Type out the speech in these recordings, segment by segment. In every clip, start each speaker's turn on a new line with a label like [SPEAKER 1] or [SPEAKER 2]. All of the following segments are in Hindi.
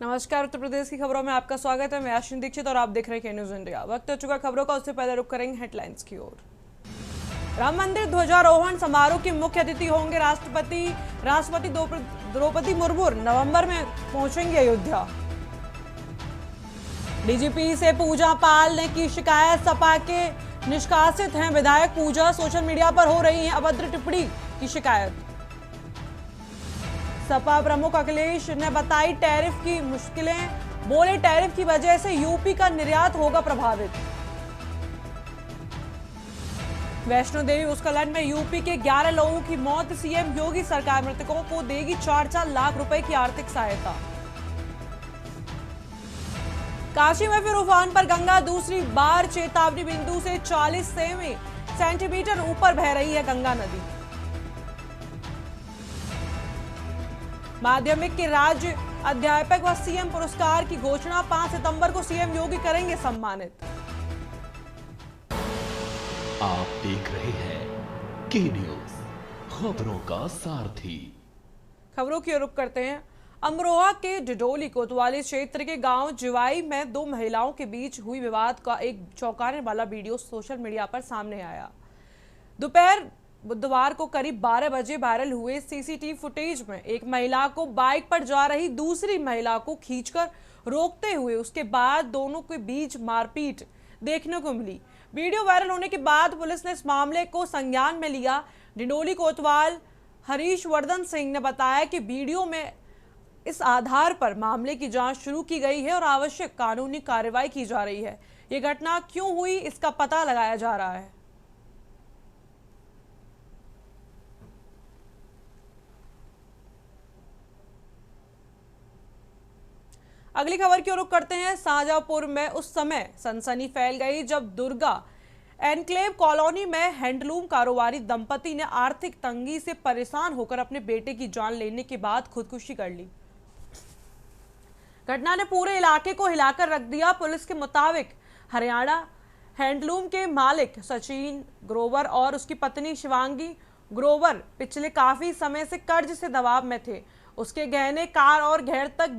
[SPEAKER 1] नमस्कार। उत्तर प्रदेश की खबरों में आपका स्वागत है। मैं आश्विन दीक्षित और आप देख रहे हैं न्यूज इंडिया। वक्त हो चुका खबरों का, उससे पहले रुक करेंगे हेडलाइंस की ओर। राम मंदिर ध्वजारोहण समारोह के मुख्य अतिथि होंगे राष्ट्रपति द्रौपदी मुर्मू नवंबर में पहुंचेंगे अयोध्या। डीजीपी से पूजा पाल ने की शिकायत, सपा के निष्कासित हैं विधायक पूजा, सोशल मीडिया पर हो रही है अभद्र टिप्पणी की शिकायत। सपा प्रमुख अखिलेश ने बताई टैरिफ की मुश्किलें, बोले टैरिफ की वजह से यूपी का निर्यात होगा प्रभावित। वैष्णो देवी भूस्खलन में यूपी के 11 लोगों की मौत, सीएम योगी सरकार मृतकों को देगी 4-4 लाख रुपए की आर्थिक सहायता। काशी में फिर उफान पर गंगा, दूसरी बार चेतावनी बिंदु से 40 सेंटीमीटर ऊपर बह रही है गंगा नदी। माध्यमिक के राज्य अध्यापक व सीएम पुरस्कार की घोषणा, 5 सितंबर को सीएम योगी करेंगे सम्मानित।
[SPEAKER 2] आप देख रहे हैं के न्यूज, खबरों का सारथी।
[SPEAKER 1] खबरों की ओर रुख करते हैं। अमरोहा के डिडोली कोतवाली क्षेत्र के गांव जिवाई में 2 महिलाओं के बीच हुई विवाद का एक चौंकाने वाला वीडियो सोशल मीडिया पर सामने आया। दोपहर बुधवार को करीब 12 बजे वायरल हुए सीसीटीवी फुटेज में एक महिला को बाइक पर जा रही दूसरी महिला को खींचकर रोकते हुए उसके बाद दोनों के बीच मारपीट देखने को मिली। वीडियो वायरल होने के बाद पुलिस ने इस मामले को संज्ञान में लिया। डिडोली कोतवाल हरीश वर्धन सिंह ने बताया कि वीडियो में इस आधार पर मामले की जांच शुरू की गई है और आवश्यक कानूनी कार्रवाई की जा रही है। ये घटना क्यों हुई, इसका पता लगाया जा रहा है। अगली खबर की ओर रुख करते हैं। शाहजहांपुर में उस समय सनसनी फैल गई जब दुर्गा एनक्लेव कॉलोनी में हैंडलूम कारोबारी दंपति ने आर्थिक तंगी से परेशान होकर अपने बेटे की जान लेने के बाद खुदकुशी कर ली। घटना ने पूरे इलाके को हिलाकर रख दिया। पुलिस के मुताबिक हरियाणा हैंडलूम के मालिक सचिन ग्रोवर और उसकी पत्नी शिवांगी ग्रोवर पिछले काफी समय से कर्ज से दबाव में थे। उसके गहने, कार और घर तक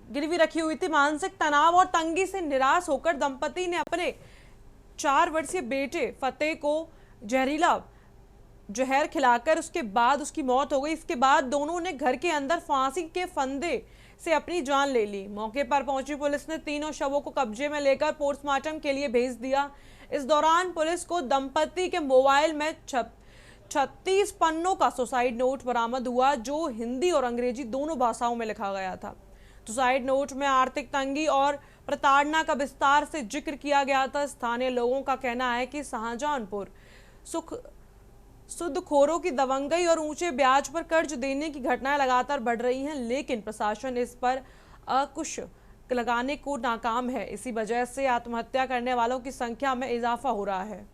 [SPEAKER 1] गिरवी रखी हुई थी। मानसिक तनाव और तंगी से निराश होकर दंपति ने अपने 4 वर्षीय बेटे फतेह को जहरीला जहर खिलाकर उसके बाद उसकी मौत हो गई। इसके बाद दोनों ने घर के अंदर फांसी के फंदे से अपनी जान ले ली। मौके पर पहुंची पुलिस ने तीनों शवों को कब्जे में लेकर पोस्टमार्टम के लिए भेज दिया। इस दौरान पुलिस को दंपति के मोबाइल में 36 पन्नों का सुसाइड नोट बरामद हुआ, जो हिंदी और अंग्रेजी दोनों भाषाओं में लिखा गया था। सुसाइड नोट में आर्थिक तंगी और प्रताड़ना का विस्तार से जिक्र किया गया था। स्थानीय लोगों का कहना है कि शाहजहांपुर सूदखोरों की दबंगई और ऊंचे ब्याज पर कर्ज देने की घटनाएं लगातार बढ़ रही हैं, लेकिन प्रशासन इस पर अंकुश लगाने को नाकाम है। इसी वजह से आत्महत्या करने वालों की संख्या में इजाफा हो रहा है।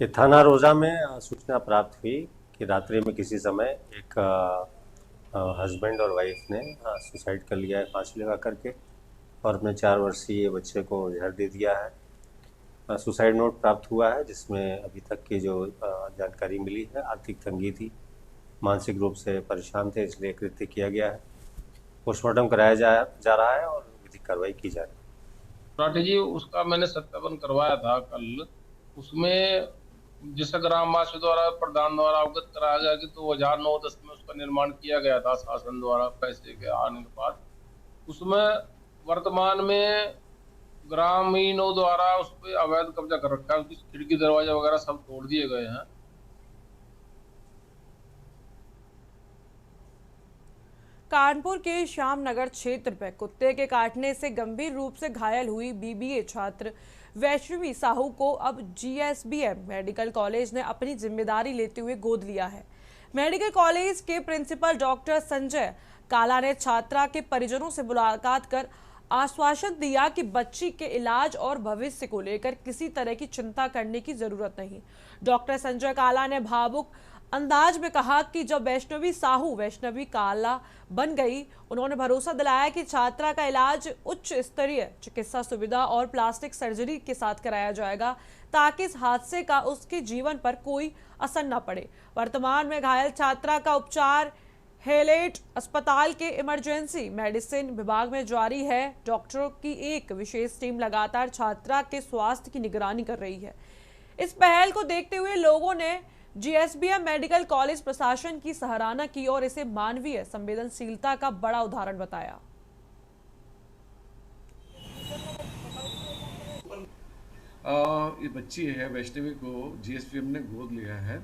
[SPEAKER 3] ये थाना रोजा में सूचना प्राप्त हुई कि रात्रि में किसी समय एक हस्बैंड और वाइफ ने सुसाइड कर लिया है फांसी लगा करके, और अपने 4 वर्षीय बच्चे को जहर दे दिया है। सुसाइड नोट प्राप्त हुआ है, जिसमें अभी तक की जो जानकारी मिली है, आर्थिक तंगी थी, मानसिक रूप से परेशान थे, इसलिए कृत्य किया गया है। पोस्टमार्टम कराया जा रहा है और विधिक कार्रवाई की जा रही है।
[SPEAKER 4] जी, उसका मैंने सत्यापन करवाया था कल। उसमें जिसे ग्रामवासी द्वारा प्रधान द्वारा अवगत कराया गया कि 2009-10 में उसका निर्माण किया गया था शासन द्वारा पैसे के आने के बाद। उसमें वर्तमान में ग्रामीणों द्वारा उस पर अवैध कब्जा कर रखा है। उसकी खिड़की दरवाजे वगैरह सब तोड़ दिए गए हैं।
[SPEAKER 1] कानपुर के श्यामनगर क्षेत्र में कुत्ते के काटने से गंभीर रूप से घायल हुई बीबीए छात्र वैष्णवी साहू को अब जीएसबीएम मेडिकल कॉलेज ने अपनी जिम्मेदारी लेते हुए गोद लिया है। मेडिकल कॉलेज के प्रिंसिपल डॉक्टर संजय काला ने छात्रा के परिजनों से मुलाकात कर आश्वासन दिया कि बच्ची के इलाज और भविष्य को लेकर किसी तरह की चिंता करने की जरूरत नहीं। डॉक्टर संजय काला ने भावुक अंदाज में कहा कि जब वैष्णवी साहू वैष्णवी काला बन गई, उन्होंने भरोसा दिलाया कि छात्रा का इलाज उच्च स्तरीय चिकित्सा सुविधा और प्लास्टिक सर्जरी के साथ कराया जाएगा ताकि इस हादसे का उसके जीवन पर कोई असर न पड़े। वर्तमान में घायल छात्रा का उपचार हेलेट अस्पताल के इमरजेंसी मेडिसिन विभाग में जारी है। डॉक्टरों की एक विशेष टीम लगातार छात्रा के स्वास्थ्य की निगरानी कर रही है। इस पहल को देखते हुए लोगों ने जीएसबीएम मेडिकल कॉलेज प्रशासन की सराहना की और इसे मानवीय संवेदनशीलता का बड़ा उदाहरण बताया।
[SPEAKER 5] ये बच्ची है वैष्णवी को जीएसबीएम ने गोद लिया है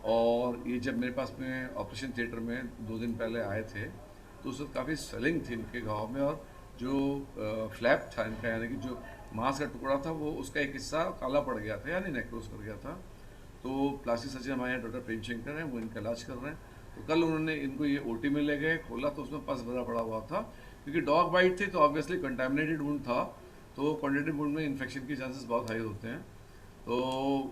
[SPEAKER 5] और ये जब मेरे पास में ऑपरेशन थिएटर में 2 दिन पहले आए थे तो उस वक्त काफ़ी स्वेलिंग थी इनके घाव में और जो फ्लैप था इनका यानी कि जो मांस का टुकड़ा था वो उसका एक हिस्सा काला पड़ गया था यानी नेक्रोस कर गया था। तो प्लास्टिक सर्जन हमारे यहाँ डॉक्टर प्रेमशंकर हैं, वो इनका इलाज कर रहे हैं। तो कल उन्होंने इनको ये ओटी में ले गए, खोला तो उसमें पस भरा पड़ा हुआ था क्योंकि डॉग बाइट थी तो ऑब्वियसली कंटामिनेटेड वुंड था, तो कंटामिनेटेड वुंड में इन्फेक्शन के चांसेस बहुत हाई होते हैं। तो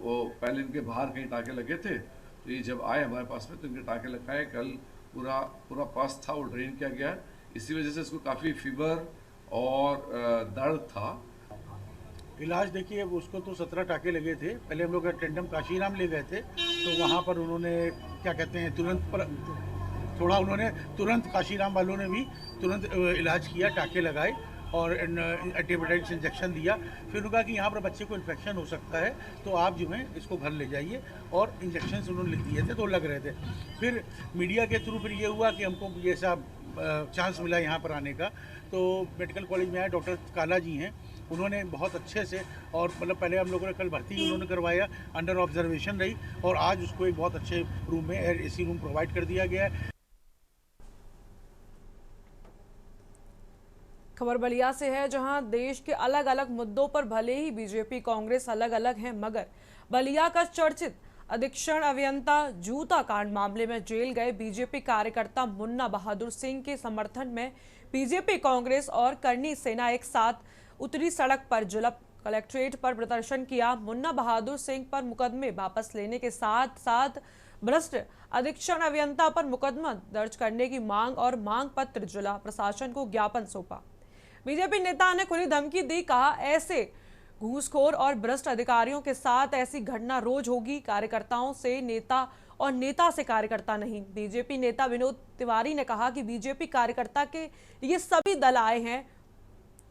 [SPEAKER 5] वो पहले इनके बाहर कहीं टाँके लगे थे, तो ये जब आए हमारे पास में तो इनके टाँके लगाए, कल पूरा पस था वो ड्रेन किया गया, इसी वजह से इसको काफ़ी फीवर और दर्द था।
[SPEAKER 6] इलाज देखिए उसको तो 17 टाके लगे थे। पहले हम लोग टेंडम काशीराम ले गए थे तो वहाँ पर उन्होंने क्या कहते हैं तुरंत काशीराम वालों ने भी तुरंत इलाज किया, टाके लगाए और एंटीबायोटिक्स इंजेक्शन दिया। फिर उन्होंने कहा कि यहाँ पर बच्चे को इन्फेक्शन हो सकता है तो आप जो है इसको घर ले जाइए और इंजेक्शन उन्होंने लिख दिए थे तो लग रहे थे। फिर मीडिया के थ्रू फिर ये हुआ कि हमको ये सब चांस मिला यहाँ पर आने का, तो मेडिकल कॉलेज में आए डॉक्टर काला जी हैं, उन्होंने बहुत अच्छे से और मतलब पहले हम लोगों ने कल भर्ती उन्होंने करवाया, अंडर ऑब्जर्वेशन रही और आज उसको एक बहुत अच्छे रूम में एसी रूम प्रोवाइड कर दिया गया है।
[SPEAKER 1] खबर बलिया से है, जहां देश के अलग अलग मुद्दों पर भले ही बीजेपी कांग्रेस अलग अलग हैं, मगर बलिया का चर्चित अधीक्षण अभियंता जूता कांड मामले में जेल गए बीजेपी कार्यकर्ता मुन्ना बहादुर सिंह के समर्थन में बीजेपी कांग्रेस और करनी सेना एक साथ उतरी सड़क पर जिला कलेक्ट्रेट पर प्रदर्शन किया। मुन्ना बहादुर सिंह पर मुकदमे वापस लेने के साथ साथ भ्रष्ट अधीक्षण अभियंता पर मुकदमा दर्ज करने की मांग और मांग पत्र जिला प्रशासन को ज्ञापन सौंपा। बीजेपी नेता ने खुली धमकी दी, कहा ऐसे घूसखोर और भ्रष्ट अधिकारियों के साथ ऐसी घटना रोज होगी। कार्यकर्ताओं से नेता और नेता से कार्यकर्ता नहीं। बीजेपी नेता विनोद तिवारी ने कहा कि बीजेपी कार्यकर्ता के लिए सभी दल आए हैं,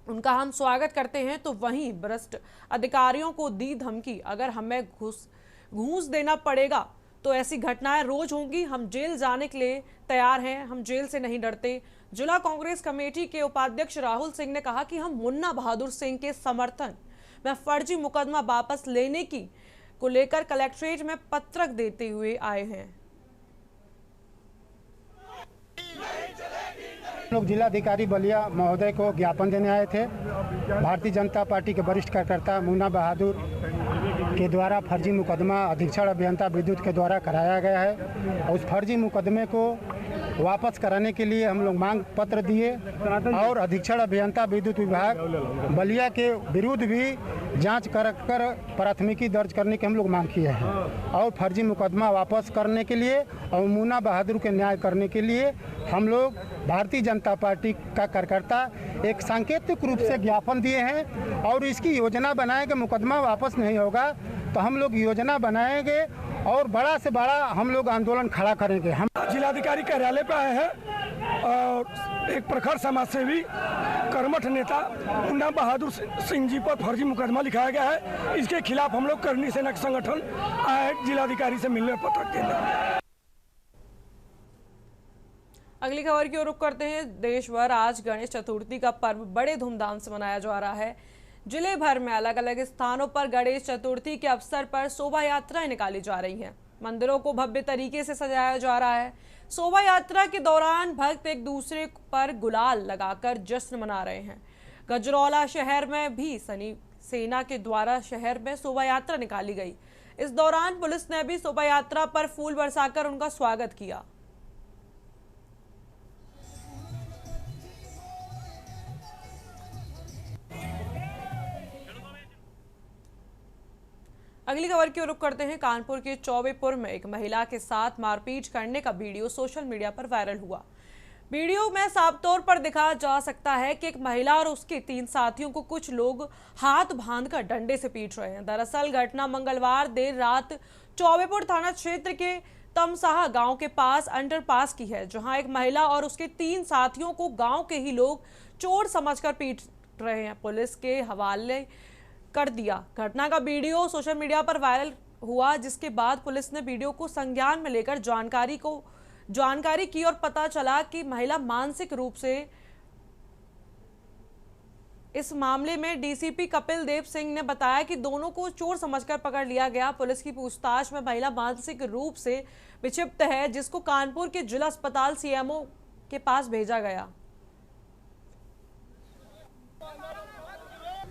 [SPEAKER 1] उनका हम स्वागत करते हैं। तो वहीं भ्रष्ट अधिकारियों को दी धमकी, अगर हमें घूस देना पड़ेगा तो ऐसी घटनाएं रोज होंगी, हम जेल जाने के लिए तैयार हैं, हम जेल से नहीं डरते। जिला कांग्रेस कमेटी के उपाध्यक्ष राहुल सिंह ने कहा कि हम मुन्ना बहादुर सिंह के समर्थन में फर्जी मुकदमा वापस लेने की को लेकर कलेक्ट्रेट में पत्रक देते हुए आए हैं।
[SPEAKER 7] लोग जिलाधिकारी बलिया महोदय को ज्ञापन देने आए थे। भारतीय जनता पार्टी के वरिष्ठ कार्यकर्ता मुन्ना बहादुर के द्वारा फर्जी मुकदमा अधीक्षण अभियंता विद्युत के द्वारा कराया गया है और उस फर्जी मुकदमे को वापस कराने के लिए हम लोग मांग पत्र दिए और अधीक्षण अभियंता विद्युत विभाग बलिया के विरुद्ध भी जांच कर प्राथमिकी दर्ज करने की हम लोग मांग किए हैं और फर्जी मुकदमा वापस करने के लिए और मुन्ना बहादुर के न्याय करने के लिए हम लोग भारतीय जनता पार्टी का कार्यकर्ता एक सांकेतिक रूप से ज्ञापन दिए हैं और इसकी योजना बनाएंगे। मुकदमा वापस नहीं होगा तो हम लोग योजना बनाएंगे और बड़ा से बड़ा हम लोग आंदोलन खड़ा करेंगे। हम
[SPEAKER 8] जिलाधिकारी कार्यालय पे आए हैं और एक प्रखर समाजसेवी कर्मठ नेता मुन्ना बहादुर सिंह जी पर फर्जी मुकदमा लिखाया गया है। इसके खिलाफ हम लोग करनी सेना संगठन आए जिलाधिकारी से मिलने पत्र देने।
[SPEAKER 1] अगली खबर की ओर रुख करते हैं। देश भर आज गणेश चतुर्थी का पर्व बड़े धूमधाम से मनाया जा रहा है। जिले भर में अलग अलग स्थानों पर गणेश चतुर्थी के अवसर पर शोभा यात्राएं निकाली जा रही हैं। मंदिरों को भव्य तरीके से सजाया जा रहा है। शोभा यात्रा के दौरान भक्त एक दूसरे पर गुलाल लगाकर जश्न मना रहे हैं। गजरौला शहर में भी सेना के द्वारा शहर में शोभा यात्रा निकाली गई। इस दौरान पुलिस ने भी शोभा यात्रा पर फूल बरसाकर उनका स्वागत किया। अगली खबर की ओर रुख करते हैं। कानपुर के चौबेपुर में एक महिला के साथ मारपीट करने का वीडियो सोशल मीडिया पर वायरल हुआ। वीडियो में साफ तौर पर दिखा जा सकता है कि एक महिला और उसके 3 साथियों को कुछ लोग हाथ बांधकर डंडे से पीट रहे हैं। दरअसल घटना मंगलवार देर रात चौबेपुर थाना क्षेत्र के तमसाहा गांव के पास अंडरपास की है, जहां एक महिला और उसके 3 साथियों को गांव के ही लोग चोर समझकर पीट रहे हैं। पुलिस के हवाले कर दिया। घटना का वीडियो सोशल मीडिया पर वायरल हुआ, जिसके बाद पुलिस ने वीडियो को संज्ञान में लेकर जानकारी की और पता चला कि महिला मानसिक रूप से। इस मामले में डीसीपी कपिल देव सिंह ने बताया कि दोनों को चोर समझकर पकड़ लिया गया। पुलिस की पूछताछ में महिला मानसिक रूप से विक्षिप्त है, जिसको कानपुर के जिला अस्पताल सीएमओ के पास भेजा गया।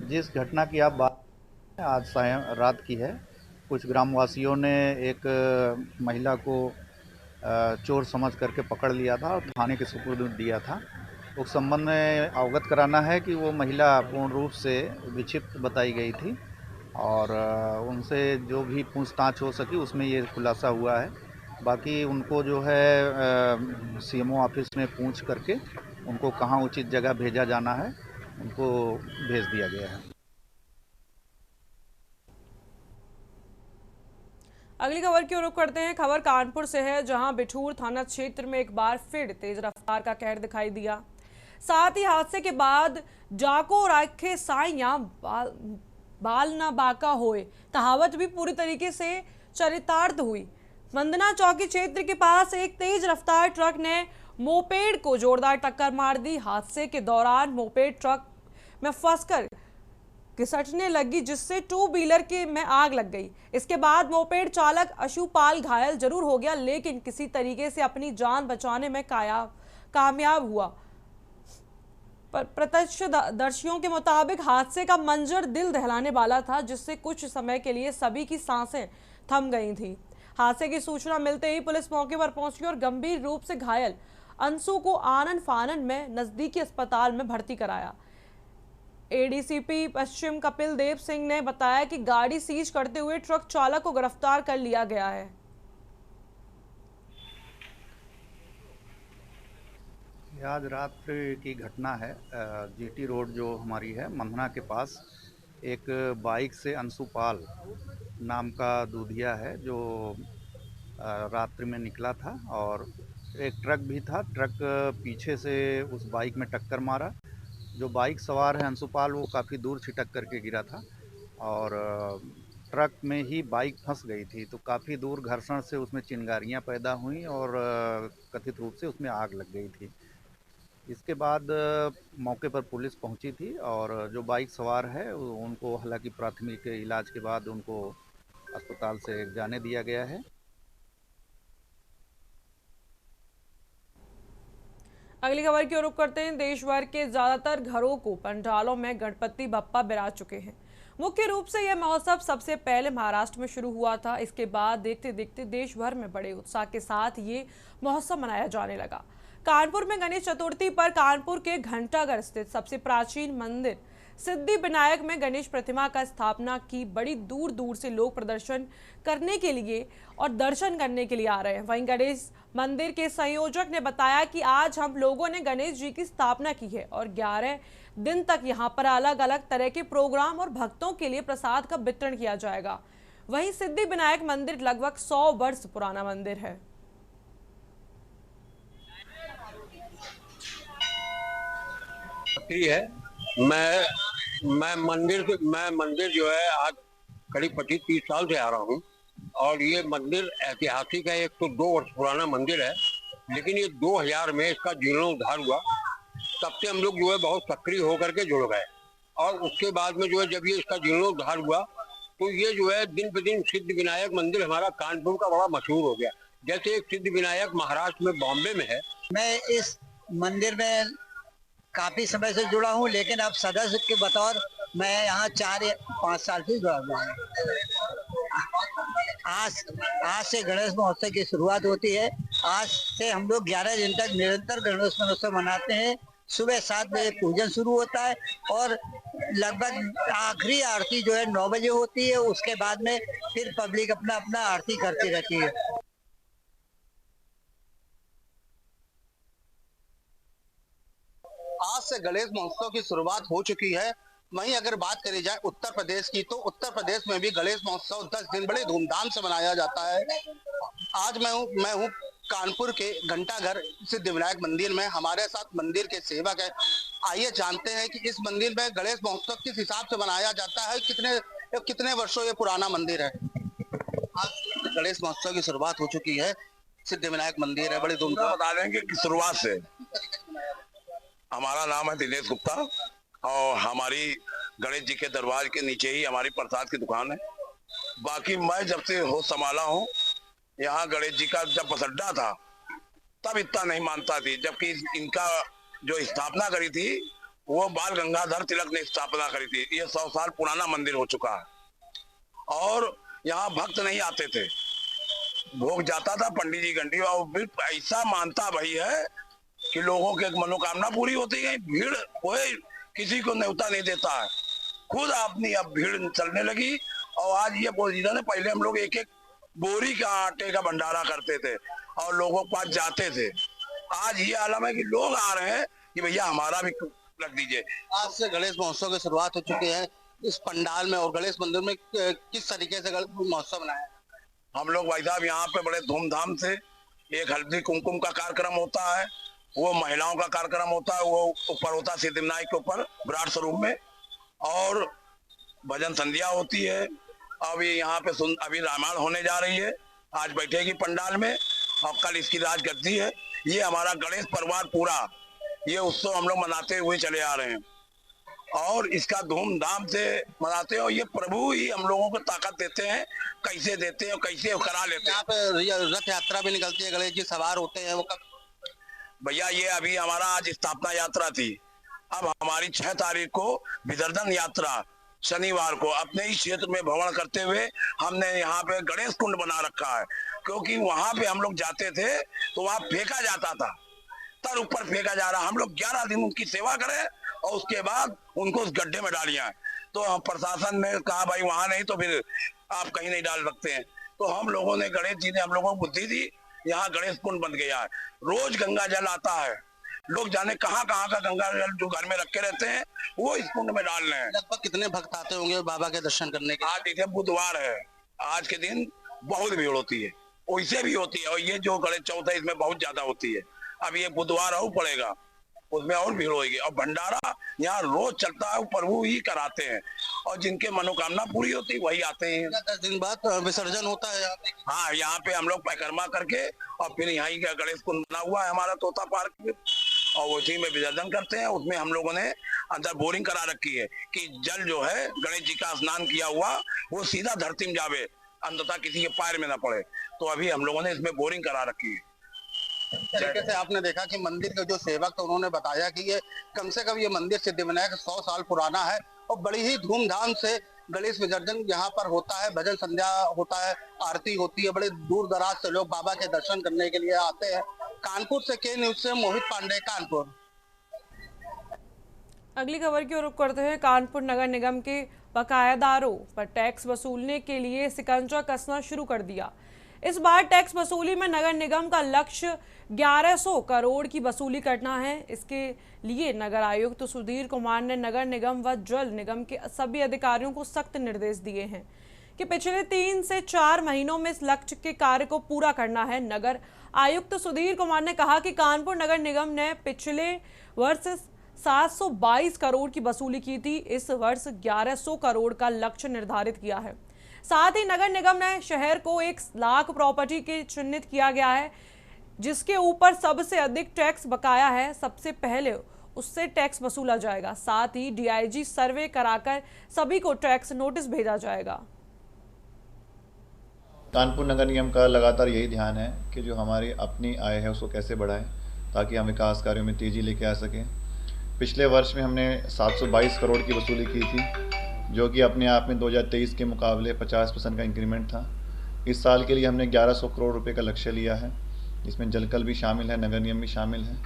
[SPEAKER 9] जिस घटना की आप बात आज सायं रात की है, कुछ ग्रामवासियों ने एक महिला को चोर समझ करके पकड़ लिया था और थाने के सुपुर्द दिया था। उस संबंध में अवगत कराना है कि वो महिला पूर्ण रूप से विक्षिप्त बताई गई थी और उनसे जो भी पूछताछ हो सकी उसमें ये खुलासा हुआ है। बाकी उनको जो है सीएमओ ऑफिस में पूछ करके उनको कहाँ उचित जगह भेजा जाना है उनको भेज दिया गया है।
[SPEAKER 1] अगली खबर की ओर रुख करते हैं। खबर कानपुर से है, जहां बिठूर थाना क्षेत्र में एक बार फिर तेज रफ्तार का कहर दिखाई दिया। साथ ही हादसे के बाद जाको राखे साइया बाल न बाका होए कहावत भी पूरी तरीके से चरितार्थ हुई। वंदना चौकी क्षेत्र के पास एक तेज रफ्तार ट्रक ने मोपेड को जोरदार टक्कर मार दी। हादसे के दौरान मोपेड ट्रक में फंसकर घिसटने लगी, जिससे 2 व्हीलर के में आग लग गई। इसके बाद मोपेड चालक अशुपाल घायल जरूर हो गया, लेकिन किसी तरीके से अपनी जान बचाने में कामयाब हुआ। पर प्रत्यक्षदर्शियों के मुताबिक हादसे का मंजर दिल दहलाने वाला था, जिससे कुछ समय के लिए सभी की सांसें थम गई थी। हादसे की सूचना मिलते ही पुलिस मौके पर पहुंची और गंभीर रूप से घायल अंशु को आनन फानन में नजदीकी अस्पताल में भर्ती कराया। एडीसीपी पश्चिम कपिल देव सिंह ने बताया कि गाड़ी सीज करते हुए ट्रक चालक को गिरफ्तार कर लिया गया है।
[SPEAKER 9] आज रात की घटना है। जीटी रोड जो हमारी है मंधना के पास एक बाइक से अंशुपाल नाम का दूधिया है जो रात्रि में निकला था और एक ट्रक भी था। ट्रक पीछे से उस बाइक में टक्कर मारा। जो बाइक सवार है अंशुपाल वो काफ़ी दूर छिटक करके गिरा था और ट्रक में ही बाइक फंस गई थी, तो काफ़ी दूर घर्षण से उसमें चिंगारियां पैदा हुई और कथित रूप से उसमें आग लग गई थी। इसके बाद मौके पर पुलिस पहुंची थी और जो बाइक सवार है उनको हालांकि प्राथमिक इलाज के बाद उनको अस्पताल से जाने दिया गया है।
[SPEAKER 1] अगली खबर की ओर रुख करते हैं। देश भर के ज्यादातर घरों को पंडालों में गणपति बप्पा विराज चुके हैं। मुख्य रूप से यह महोत्सव सबसे पहले महाराष्ट्र में शुरू हुआ था। इसके बाद देखते देखते देश भर में बड़े उत्साह के साथ ये महोत्सव मनाया जाने लगा। कानपुर में गणेश चतुर्थी पर कानपुर के घंटाघर स्थित सबसे प्राचीन मंदिर सिद्धि विनायक में गणेश प्रतिमा का स्थापना की। बड़ी दूर दूर से लोग प्रदर्शन करने के लिए और दर्शन करने के लिए आ रहे हैं। वहीं गणेश मंदिर के संयोजक ने बताया कि आज हम लोगों ने गणेश जी की स्थापना की है और 11 दिन तक यहां पर अलग अलग तरह के प्रोग्राम और भक्तों के लिए प्रसाद का वितरण किया जाएगा। वहीं सिद्धि विनायक मंदिर लगभग 100 वर्ष पुराना मंदिर है।
[SPEAKER 10] मैं मंदिर जो है आज करीब 25-30 साल से आ रहा हूँ और ये मंदिर ऐतिहासिक है। 102 वर्ष पुराना मंदिर है, लेकिन ये 2000 में इसका जीर्णोद्धार हुआ। तब से हम लोग जो है बहुत सक्रिय होकर के जुड़ गए और उसके बाद में जो है जब ये इसका जीर्णोद्धार हुआ तो ये जो है दिन पे दिन सिद्धि विनायक मंदिर हमारा कानपुर का बड़ा मशहूर हो गया। जैसे एक सिद्धि विनायक महाराष्ट्र में बॉम्बे में है।
[SPEAKER 11] मैं इस मंदिर में काफी समय से जुड़ा हूँ, लेकिन अब सदस्य के बतौर मैं यहाँ 4 या 5 साल से जुड़ा हुआ हूँ। आज से गणेश महोत्सव की शुरुआत होती है। आज से हम लोग 11 दिन तक निरंतर गणेश महोत्सव मनाते हैं। सुबह 7 बजे पूजन शुरू होता है और लगभग आखिरी आरती जो है 9 बजे होती है, उसके बाद में फिर पब्लिक अपना अपना आरती करती रहती है।
[SPEAKER 12] आज से गणेश महोत्सव की शुरुआत हो चुकी है। वहीं अगर बात करी जाए उत्तर प्रदेश की, तो उत्तर प्रदेश में भी गणेश महोत्सव 10 दिन बड़े धूमधाम से मनाया जाता है। आज मैं हूँ कानपुर के घंटाघर सिद्धिविनायक मंदिर में। हमारे साथ मंदिर के सेवक है। आइए जानते हैं कि इस मंदिर में गणेश महोत्सव किस हिसाब से मनाया जाता है, कितने वर्षों ये पुराना मंदिर है। आज गणेश महोत्सव की शुरुआत हो चुकी है, सिद्धिविनायक मंदिर है, बड़ी धूमधाम।
[SPEAKER 13] बता दें कि शुरुआत से हमारा नाम है दिनेश गुप्ता और हमारी गणेश जी के दरबार के नीचे ही हमारी प्रसाद की दुकान है। बाकी मैं जब से होश संभाला हूँ, यहाँ गणेश जी का जब बसड्डा था तब इतना नहीं मानता थी, जबकि इनका जो स्थापना करी थी वो बाल गंगाधर तिलक ने स्थापना करी थी। ये 100 साल पुराना मंदिर हो चुका है और यहाँ भक्त नहीं आते थे, भोग जाता था पंडित जी घंटी, और ऐसा मानता भाई है कि लोगों की मनोकामना पूरी होती है। भीड़ कोई किसी को न्योता नहीं देता है, खुद अपनी अब भीड़ चलने लगी। और आज ये पोजीशन है, पहले हम लोग एक एक बोरी का आटे का भंडारा करते थे और लोगों के पास जाते थे। आज ये आलम है कि लोग आ रहे हैं कि भैया हमारा भी रख दीजिए।
[SPEAKER 12] आज से गणेश महोत्सव की शुरुआत हो चुकी है इस पंडाल में और गणेश मंदिर में। किस तरीके से महोत्सव मनाया?
[SPEAKER 13] हम लोग भाई साहब यहाँ पे बड़े धूमधाम से एक हल्दी कुमकुम का कार्यक्रम होता है, वो महिलाओं का कार्यक्रम होता है, वो ऊपर होता है सिद्धिविनायक के ऊपर विराट स्वरूप में, और भजन संध्या होती है। अब ये यहाँ पे अभी रामायण होने जा रही है, आज बैठेगी पंडाल में और कल इसकी राजगद्दी है। ये हमारा गणेश परिवार पूरा ये उत्सव हम लोग मनाते हुए चले आ रहे हैं और इसका धूमधाम से मनाते हैं। और ये प्रभु ही हम लोगों को ताकत देते हैं, कैसे देते हैं और कैसे करा लेते हैं।
[SPEAKER 12] यहाँ पे रथ यात्रा भी निकलती है, गणेश जी सवार होते हैं, वो कब?
[SPEAKER 13] भैया ये अभी हमारा आज स्थापना यात्रा थी, अब हमारी 6 तारीख को विसर्जन यात्रा शनिवार को अपने ही क्षेत्र में भ्रमण करते हुए हमने यहाँ पे गणेश कुंड बना रखा है, क्योंकि वहां पे हम लोग जाते थे तो वहां फेंका जाता था, तर ऊपर फेंका जा रहा। हम लोग 11 दिन उनकी सेवा करें और उसके बाद उनको उस गड्ढे में डालिए। तो हम प्रशासन ने कहा भाई वहां नहीं तो फिर आप कहीं नहीं डाल सकते हैं। तो हम लोगों ने, गणेश जी ने हम लोगों को बुद्धि दी, यहाँ गणेश कुंड बन गया है। रोज गंगा जल आता है, लोग जाने कहाँ का गंगा जल जो घर में रखे रहते हैं वो इस कुंड में डाल रहे हैं।
[SPEAKER 12] लगभग कितने भक्त आते होंगे बाबा के दर्शन करने के?
[SPEAKER 13] आज देखिए बुधवार है, आज के दिन बहुत भीड़ होती है, वैसे भी होती है, और ये जो गणेश चौथ है इसमें बहुत ज्यादा होती है। अब ये बुधवार और पड़ेगा, उसमें और भीड़ होगी। और भंडारा यहाँ रोज चलता है, प्रभु ही कराते हैं और जिनके मनोकामना पूरी होती है वही आते हैं।
[SPEAKER 12] 10 दिन बाद विसर्जन होता है यहाँ पे?
[SPEAKER 13] हाँ, यहाँ पे हम लोग परिक्रमा करके और फिर यहाँ ही गणेश कुंड बना हुआ है हमारा तोता पार्क में, और उसी में विसर्जन करते हैं। उसमें हम लोगों ने अंदर बोरिंग करा रखी है कि जल जो है गणेश जी का स्नान किया हुआ वो सीधा धरती में जावे, अंततः किसी के पैर में ना पड़े। तो अभी हम लोगों ने इसमें बोरिंग करा रखी है।
[SPEAKER 12] तरीके से आपने देखा कि मंदिर के जो सेवक थे उन्होंने बताया कि ये कम से कम ये मंदिर सिद्धिविनायक 100 साल पुराना है और बड़ी ही धूमधाम से गणेश विसर्जन यहाँ पर होता है, भजन संध्या होता है, आरती होती है। बड़े दूर दराज से लोग बाबा के दर्शन करने के लिए आते हैं। कानपुर से के न्यूज से मोहित पांडे, कानपुर।
[SPEAKER 1] अगली खबर की ओर रुख करते हैं। कानपुर नगर निगम के बकायादारों पर टैक्स वसूलने के लिए शिकंजा कसना शुरू कर दिया। इस बार टैक्स वसूली में नगर निगम का लक्ष्य 1100 करोड़ की वसूली करना है। इसके लिए नगर आयुक्त सुधीर कुमार ने नगर निगम व जल निगम के सभी अधिकारियों को सख्त निर्देश दिए हैं कि पिछले 3 से 4 महीनों में इस लक्ष्य के कार्य को पूरा करना है। नगर आयुक्त सुधीर कुमार ने कहा कि कानपुर नगर निगम ने पिछले वर्ष 722 करोड़ की वसूली की थी। इस वर्ष 1100 करोड़ का लक्ष्य निर्धारित किया है। साथ ही नगर निगम ने शहर को 1 लाख प्रॉपर्टी के चिन्हित किया गया है जिसके ऊपर सबसे अधिक टैक्स बकाया है। सबसे पहले उससे टैक्स वसूला जाएगा। साथ ही डीआईजी सर्वे कराकर सभी को टैक्स नोटिस भेजा जाएगा।
[SPEAKER 14] कानपुर नगर निगम का लगातार यही ध्यान है कि जो हमारी अपनी आय है उसको कैसे बढ़ाएं ताकि हम विकास कार्यों में तेज़ी लेके आ सकें। पिछले वर्ष में हमने 722 करोड़ की वसूली की थी, जो कि अपने आप में 2023 के मुकाबले 50% का इंक्रीमेंट था। इस साल के लिए हमने 1100 करोड़ रुपए का लक्ष्य लिया है। इसमें जलकल भी शामिल है, नगर निगम भी शामिल है,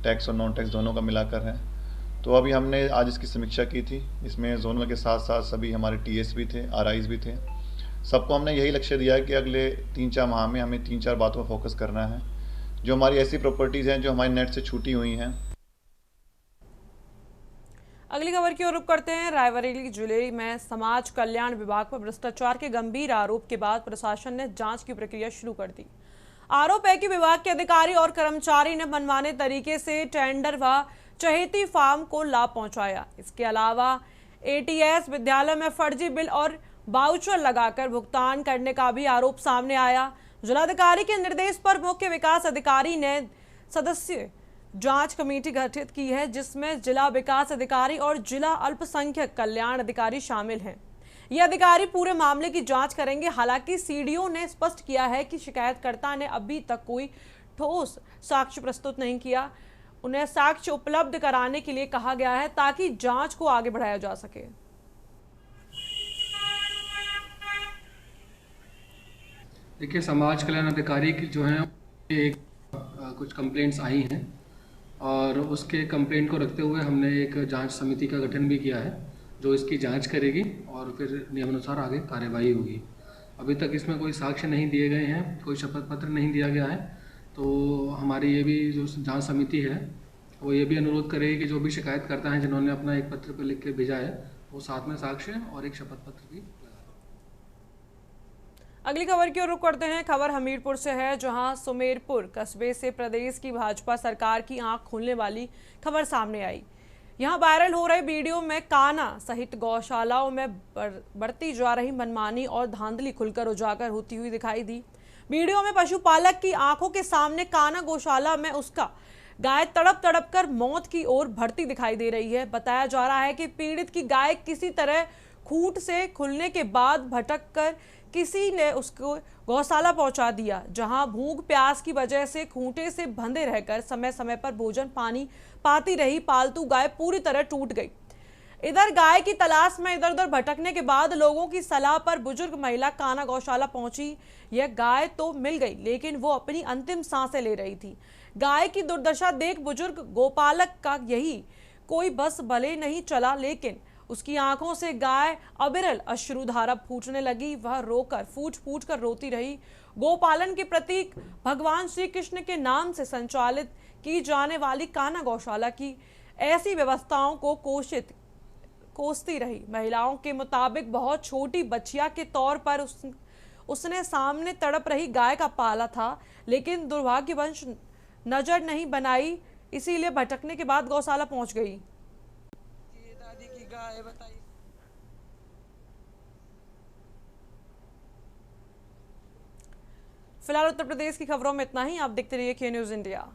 [SPEAKER 14] टैक्स और नॉन टैक्स दोनों का मिलाकर है। तो अभी हमने आज इसकी समीक्षा की थी। इसमें जोनल के साथ साथ सभी हमारे टीएस भी थे, आरआईज भी थे। सबको हमने यही लक्ष्य दिया है कि अगले 3-4 माह में हमें 3-4 बातों पर फोकस करना है। जो हमारी ऐसी प्रॉपर्टीज़ हैं जो हमारी नेट से छूटी हुई हैं।
[SPEAKER 1] अगली खबर की ओर रुख करते हैं। रायबरेली जिले में समाज कल्याण विभाग पर भ्रष्टाचार के गंभीर आरोप के बाद प्रशासन ने जांच की प्रक्रिया शुरू कर दी। आरोप है कि विभाग के अधिकारी और कर्मचारी ने मनमाने तरीके से टेंडर व चहेती फार्म को लाभ पहुंचाया। इसके अलावा एटीएस विद्यालय में फर्जी बिल और वाउचर लगाकर भुगतान करने का भी आरोप सामने आया। जिलाधिकारी के निर्देश पर मुख्य विकास अधिकारी ने सदस्य जांच कमेटी गठित की है, जिसमें जिला विकास अधिकारी और जिला अल्पसंख्यक कल्याण अधिकारी शामिल हैं। ये अधिकारी पूरे मामले की जांच करेंगे। हालांकि सीडीओ ने स्पष्ट किया है कि शिकायतकर्ता ने अभी तक कोई ठोस साक्ष्य प्रस्तुत नहीं किया। उन्हें साक्ष्य उपलब्ध कराने के लिए कहा गया है ताकि जांच को आगे बढ़ाया जा सके।
[SPEAKER 15] देखिए, समाज कल्याण अधिकारी की जो है एक कुछ कंप्लेंट्स आई हैं और उसके कंप्लेंट को रखते हुए हमने एक जांच समिति का गठन भी किया है जो इसकी जांच करेगी और फिर नियमानुसार आगे कार्यवाही होगी। अभी तक इसमें कोई साक्ष्य नहीं दिए गए हैं, कोई शपथ पत्र नहीं दिया गया है। तो हमारी ये भी जो जांच समिति है वो ये भी अनुरोध करेगी कि जो भी शिकायत करता है जिन्होंने अपना एक पत्र पर लिख के भेजा है वो साथ में साक्ष्य और एक शपथ पत्र भी।
[SPEAKER 1] अगली खबर की ओर रुख करते हैं। खबर हमीरपुर से है, जहां सुमेरपुर कस्बे से प्रदेश की भाजपा सरकार की आंख खोलने वाली खबर सामने आई। यहां वायरल हो रहे वीडियो में काना सहित गौशालाओं में बढ़ती जा रही मनमानी और धांधली खुलकर उजागर होती हुई दिखाई दी। वीडियो में पशुपालक की आंखों के सामने काना गौशाला में उसका गाय तड़प तड़प कर मौत की ओर बढ़ती दिखाई दे रही है। बताया जा रहा है कि पीड़ित की गाय किसी तरह खूंट से खुलने के बाद भटक कर किसी ने उसको गौशाला पहुंचा दिया, जहां भूख प्यास की वजह से खूंटे से बंधे रहकर समय समय पर भोजन पानी पाती रही पालतू गाय पूरी तरह टूट गई। इधर गाय की तलाश में इधर उधर भटकने के बाद लोगों की सलाह पर बुजुर्ग महिला काना गौशाला पहुंची। यह गाय तो मिल गई, लेकिन वो अपनी अंतिम सांसें ले रही थी। गाय की दुर्दशा देख बुजुर्ग गोपालक का यही कोई बस भले नहीं चला, लेकिन उसकी आंखों से गाय अविरल अश्रुधारा फूटने लगी। वह रोकर फूट फूट कर रोती रही। गोपालन के प्रतीक भगवान श्री कृष्ण के नाम से संचालित की जाने वाली काना गौशाला की ऐसी व्यवस्थाओं को कोसती रही। महिलाओं के मुताबिक बहुत छोटी बच्चिया के तौर पर उसने सामने तड़प रही गाय का पाला था, लेकिन दुर्भाग्यवश नजर नहीं बनाई, इसीलिए भटकने के बाद गौशाला पहुंच गई। फिलहाल उत्तर प्रदेश की खबरों में इतना ही। आप देखते रहिए के न्यूज़ इंडिया।